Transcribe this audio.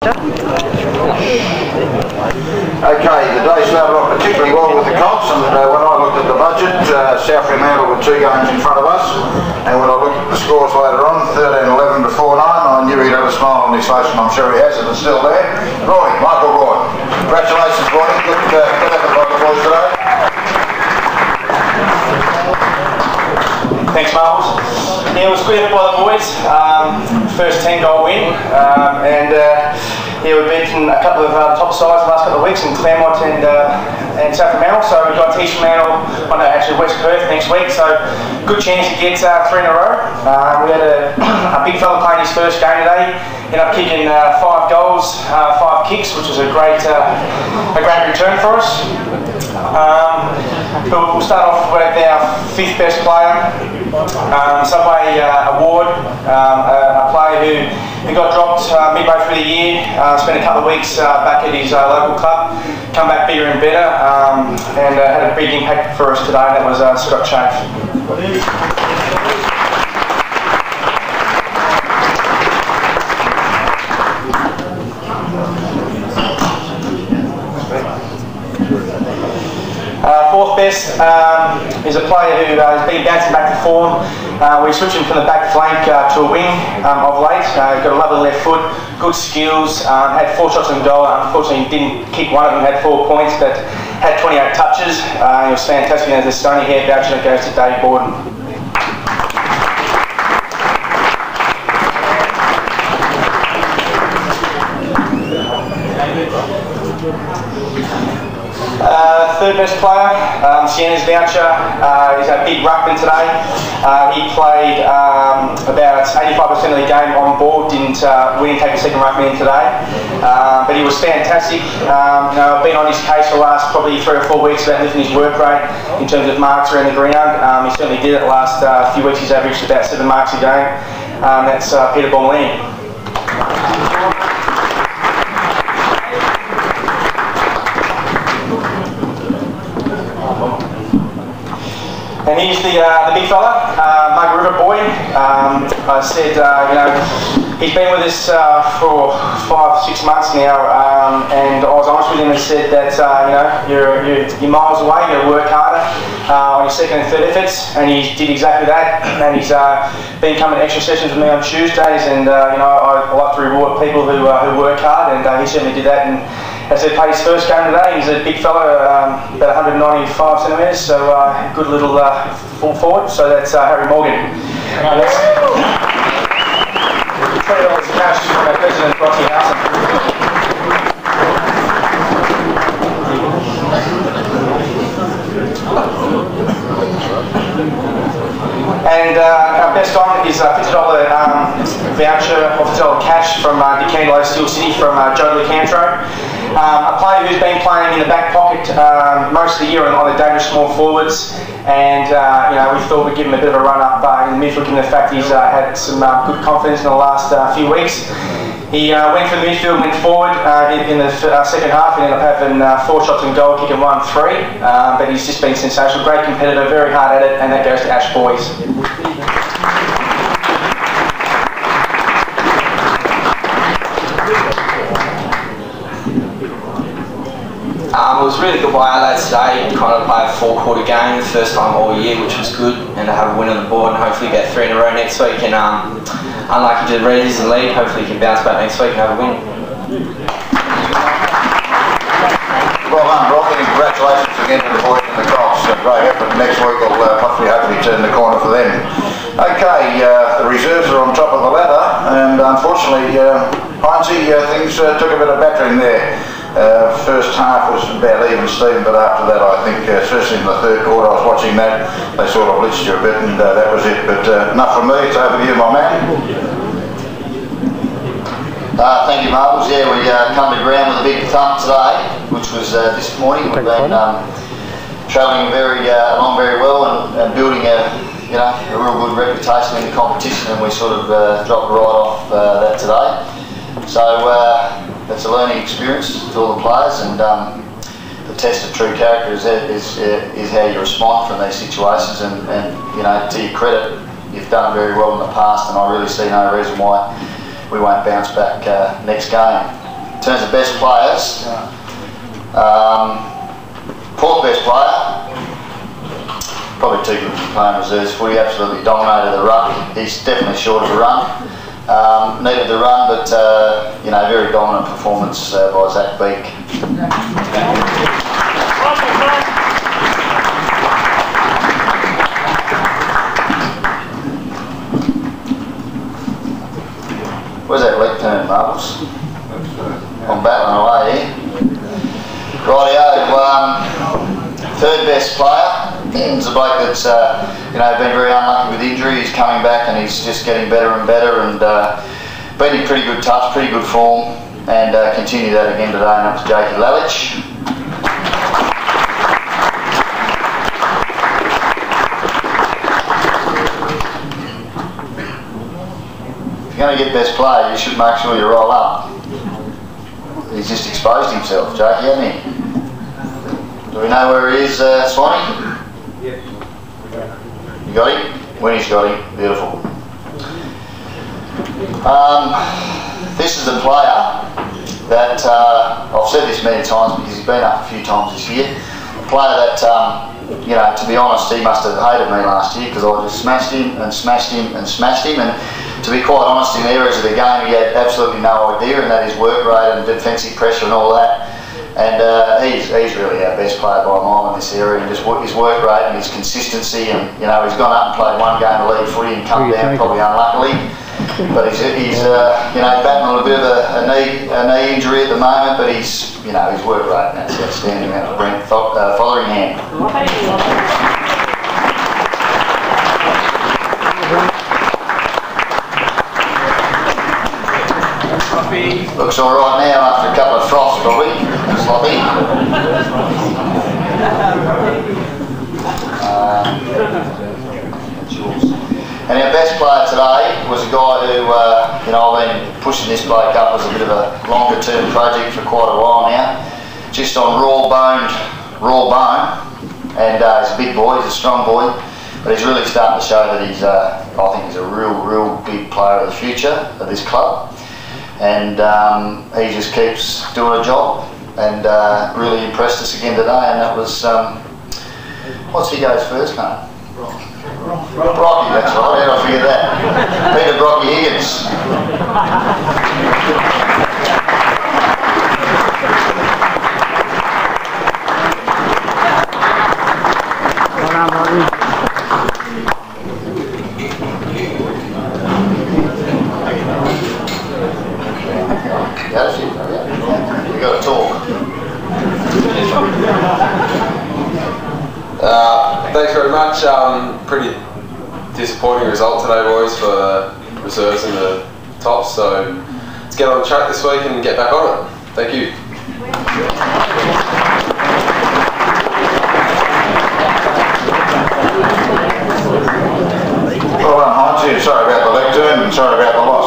Okay, the day started off particularly well with the colts, and when I looked at the budget, South Fremantle were 2 games in front of us, and when I looked at the scores later on, 13-11 to 4-9, I knew he'd have a smile on his face, and I'm sure he has, and it's still there. Michael Roy. Congratulations, Roy. Good effort by the boys today. Thanks, Marbles. Yeah, it was good effort by the boys. First 10-goal win, and yeah, we've beaten a couple of top sides the last couple of weeks in Claremont and South Fremantle. So we've got East Perth, actually West Perth next week. So good chance to get 3 in a row. We had a big fella playing his first game today. Ended up kicking 5 goals, 5 kicks, which was a great return for us. But we'll start off with our 5th best player, Subway Award, a player who got dropped midway through the year, spent a couple of weeks back at his local club, come back bigger and better, and had a big impact for us today. That was Scott Chave. 4th best is a player who has been bouncing back to form. We're switching from the back flank to a wing of late. Got a lovely left foot, good skills, had 4 shots on goal. Unfortunately, didn't kick one of them, had 4 points, but had 28 touches. He was fantastic, and there's a stony hair voucher that goes to Dave Bawden. Third best player, Sienna's voucher, is a big ruckman today. He played about 85% of the game on ball, we didn't take a second ruckman in today, but he was fantastic. I've been on his case for the last probably 3 or 4 weeks about lifting his work rate in terms of marks around the ground. He certainly did it the last few weeks. He's averaged about 7 marks a game. That's Peter Bormolini. And he's the big fella, Mug River boy. I said, he's been with us for 5-6 months now, and I was honest with him and said that, you're miles away, you've got to work harder on your 2nd and 3rd efforts, and he did exactly that, and he's been coming to extra sessions with me on Tuesdays, and I like to reward people who work hard, and he certainly did that. And as he played his first game today, he's a big fellow, about 195 centimetres, so good little full forward. So that's Harry Morgan. And that's $20 cash from our president, Rocky Housen. And our best on is a $50 voucher or $50 cash from Decandlo Steel City from Joe Licantro. A player who's been playing in the back pocket most of the year on the dangerous small forwards, and we thought we'd give him a bit of a run up in the midfield, given the fact he's had some good confidence in the last few weeks. He went from the midfield, went forward in the second half, and ended up having 4 shots on goal, kicking 1-3. But he's just been sensational, great competitor, very hard at it, and that goes to Ash Boys. It was really good by our lads today. Kind of played a 4-quarter game, the first time all year, which was good, and to have a win on the board and hopefully get 3 in a row next week. And unlike you did Readers and lead, hopefully you can bounce back next week and have a win. Well done, Brock, and congratulations again to the boys and the colts. Great effort. Next week will hopefully turn the corner for them. Okay, the reserves are on top of the ladder, and unfortunately, Hynesy, things took a bit of battering there. First half was about even Steven, but after that I think, especially in the 3rd quarter, I was watching that, they sort of blitzed you a bit, and that was it. But enough from me, it's over to you, my man. Thank you, Marbles. Yeah, we come to ground with a big thump today, which was disappointing. We've been travelling along very well and building a real good reputation in the competition, and we sort of dropped right off that today. So that's a learning experience for all the players, and the test of true character is how you respond from these situations. And to your credit, you've done very well in the past, and I really see no reason why we won't bounce back next game. in terms of best players, fourth best player, probably too good for playing reserves footy, absolutely dominated the ruck. He's definitely short of the run. Needed the run, but you know, very dominant performance by Zach Beeck. Where's that leg turn, Marbles? I'm battling away here. Rightio, third best player. He's a bloke that's you know, been very unlucky with injury. He's coming back and he's just getting better and better, and been in pretty good touch, pretty good form, and continue that again today, and that was Lalich. If you're going to get best player, you should make sure you roll up. He's just exposed himself, Jakey, hasn't he? Do we know where he is, Swanee? Yeah. You got him? When he's got him, beautiful. This is a player that, I've said this many times because he's been up a few times this year, a player that, you know, to be honest, he must have hated me last year because I just smashed him and smashed him and smashed him, and to be quite honest, in areas of the game he had absolutely no idea, and that is work rate and defensive pressure and all that. And he's really our best player by a mile in this area, and just his work rate and his consistency, and you know, he's gone up and played one game of league footy and come down probably unluckily, but he's you know, battling a little bit of a knee injury at the moment, but he's, you know, his work rate, and that's outstanding. Out of Brent, Fotheringhame. Looks all right now after a couple of frosts, probably. Sloppy. And our best player today was a guy who, you know, I've been pushing this bloke up as a bit of a longer term project for quite a while now. Just on raw bone, and he's a big boy, he's a strong boy, but he's really starting to show that he's, I think he's a real big player of the future of this club. And he just keeps doing a job, and really impressed us again today. And that was, what's he goes first name? Brocky, that's right, how did I forget that? Peter Brocky Higgins. We got to talk. Thanks very much. Pretty disappointing result today, boys, for the reserves and the tops. So let's get on the track this week and get back on it. Thank you. Well done, Hynes. Sorry about the leg turn and sorry about the loss.